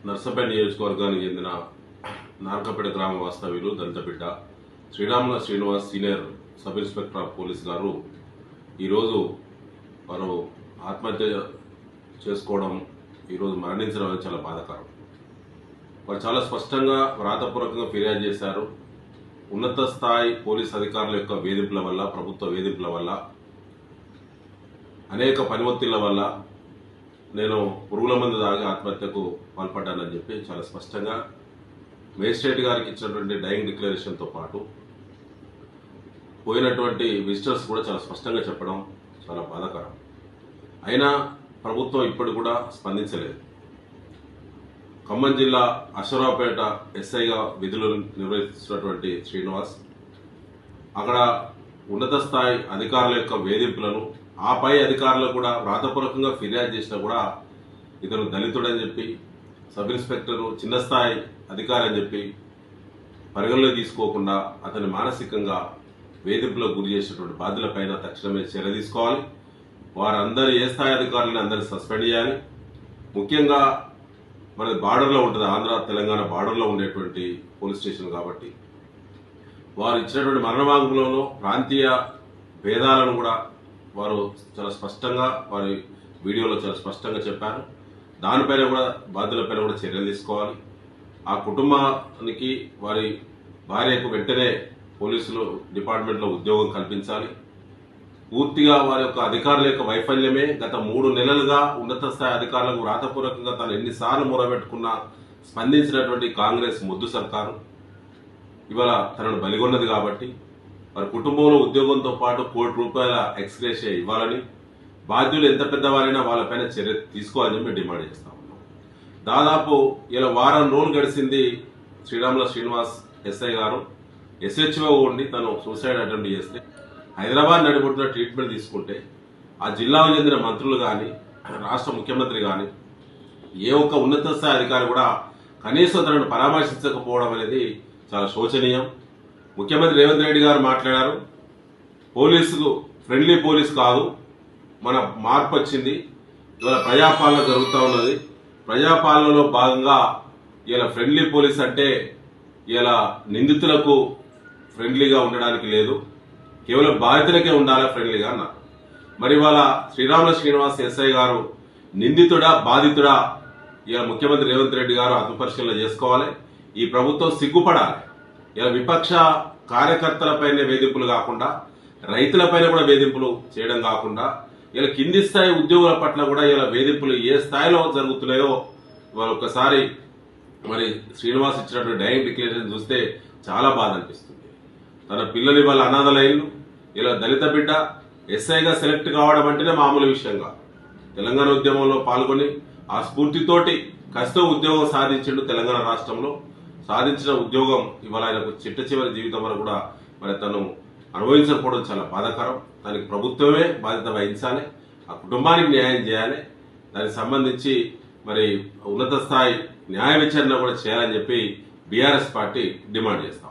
నర్సంపేట నియోజకవర్గానికి చెందిన నార్కపేట గ్రామ వాస్తవ్యులు దళిత బిడ్డ శ్రీరాముల Srinivas senior sub inspector of police గారు ఈరోజు వారు ఆత్మహత్య చేసుకోవడం, ఈరోజు మరణించడం అనేది చాలా బాధాకరం. వారు చాలా స్పష్టంగా వ్రాతపూర్వకంగా ఫిర్యాదు చేశారు. ఉన్నత స్థాయి పోలీస్ అధికారుల యొక్క వేధింపుల వల్ల, ప్రభుత్వ వేధింపుల వల్ల, అనేక పనిఒత్తిళ్ల వల్ల నేను పురుగుల మందు తాగి ఆత్మహత్యకు పాల్పడ్డానని చెప్పి చాలా స్పష్టంగా మేజిస్ట్రేట్ గారికి ఇచ్చినటువంటి డైయింగ్ డిక్లరేషన్తో పాటు పోయినటువంటి విజిటర్స్ కూడా చాలా స్పష్టంగా చెప్పడం చాలా బాధాకరం. అయినా ప్రభుత్వం ఇప్పుడు కూడా స్పందించలేదు. ఖమ్మం జిల్లా అశ్వరావుపేట ఎస్ఐగా విధులు నిర్వహిస్తున్నటువంటి శ్రీనివాస్ అక్కడ ఉన్నత స్థాయి అధికారుల యొక్క వేధింపులను, ఆ పై అధికారులు కూడా వ్రాతపూర్వకంగా ఫిర్యాదు చేసినా కూడా ఇతను దళితుడని చెప్పి, సబ్ ఇన్స్పెక్టరు చిన్న స్థాయి అధికారి అని చెప్పి పరిగణలోకి తీసుకోకుండా అతని మానసికంగా వేధింపులకు గురి చేసినటువంటి బాధ్యులపైన తక్షణమే చర్య తీసుకోవాలి. వారందరి ఏ స్థాయి అధికారులను అందరినీ సస్పెండ్ చేయాలి. ముఖ్యంగా మన బార్డర్లో ఉంటుంది, ఆంధ్ర తెలంగాణ బార్డర్లో ఉండేటువంటి పోలీస్ స్టేషన్ కాబట్టి వారు ఇచ్చినటువంటి మరణ వాంగ్మూలంలో ప్రాంతీయ భేదాలను కూడా వారు చాలా స్పష్టంగా వారి వీడియోలో చాలా స్పష్టంగా చెప్పారు. దానిపైన కూడా బాధ్యులపైన కూడా చర్యలు తీసుకోవాలి. ఆ కుటుంబానికి వారి భార్యకు వెంటనే పోలీసులు డిపార్ట్మెంట్లో ఉద్యోగం కల్పించాలి. పూర్తిగా వారి యొక్క అధికారుల యొక్క వైఫల్యమే గత 3 నెలలుగా ఉన్నత స్థాయి అధికారులకు వ్రాతపూర్వకంగా తాను ఎన్నిసార్లు మొరబెట్టుకున్నా స్పందించినటువంటి కాంగ్రెస్ మొద్దు సర్కారు ఇవాళ తనను బలిగొన్నది. కాబట్టి వారి కుటుంబంలో ఉద్యోగంతో పాటు ₹1,00,00,000 ఎక్స్గ్రేషియా ఇవ్వాలని, బాధ్యులు ఎంత పెద్దవారైనా వాళ్ళపైన చర్య తీసుకోవాలని మేము డిమాండ్ చేస్తా ఉన్నాం. దాదాపు ఇలా వారం రోజులు గడిచింది. శ్రీరాముల శ్రీనివాస్ ఎస్ఐ గారు SHO ఉండి తను సూసైడ్ అటెంప్ట్ చేస్తే హైదరాబాద్ నడిబొట్టున ట్రీట్మెంట్ తీసుకుంటే ఆ జిల్లాకు చెందిన మంత్రులు కానీ, రాష్ట్ర ముఖ్యమంత్రి కానీ, ఏ ఒక్క ఉన్నత స్థాయి అధికారి కూడా కనీసం తనను పరామర్శించకపోవడం అనేది చాలా శోచనీయం. ముఖ్యమంత్రి రేవంత్ రెడ్డి గారు మాట్లాడారు, పోలీసుకు ఫ్రెండ్లీ పోలీస్ కాదు, మన మార్పు వచ్చింది, ఇవాళ ప్రజాపాలన జరుగుతూ ఉన్నది. ప్రజాపాలనలో భాగంగా ఇలా ఫ్రెండ్లీ పోలీస్ అంటే ఇలా నిందితులకు ఫ్రెండ్లీగా ఉండడానికి లేదు, కేవలం బాధితులకే ఉండాలి ఫ్రెండ్లీగా అన్నారు. మరి ఇవాళ శ్రీరాముల శ్రీనివాస్ ఎస్ఐ గారు నిందితుడా బాధితుడా ఇలా ముఖ్యమంత్రి రేవంత్ రెడ్డి గారు ఆత్మపరిశీలన చేసుకోవాలి. ఈ ప్రభుత్వం సిగ్గుపడాలి. ఇలా విపక్ష కార్యకర్తలపైనే వేధింపులు కాకుండా రైతులపైన కూడా వేధింపులు చేయడం కాకుండా ఇలా కింది స్థాయి ఉద్యోగుల పట్ల కూడా ఇలా వేధింపులు ఏ స్థాయిలో జరుగుతున్నాయో వాళ్ళు ఒక్కసారి మరి శ్రీనివాస్ ఇచ్చినటువంటి డైయింగ్ డిక్లరేషన్ చూస్తే చాలా బాధ అనిపిస్తుంది. తన పిల్లలు వాళ్ళ అనాథలైన్లు ఇలా దళిత బిడ్డ ఎస్ఐగా సెలెక్ట్ కావడం అంటేనే మామూలు విషయంగా తెలంగాణ ఉద్యమంలో పాల్గొని ఆ స్ఫూర్తితోటి కష్టం ఉద్యోగం సాధించిండు. తెలంగాణ రాష్ట్రంలో సాధించిన ఉద్యోగం ఇవాళ ఆయనకు చిట్ట చివరి జీవితం వరకు కూడా మరి తను అనుభవించకపోవడం చాలా బాధాకరం. దానికి ప్రభుత్వమే బాధ్యత వహించాలి, ఆ కుటుంబానికి న్యాయం చేయాలి. దానికి సంబంధించి మరి ఉన్నత స్థాయి న్యాయ విచారణ కూడా చేయాలని చెప్పి బీఆర్ఎస్ పార్టీ డిమాండ్ చేస్తాం.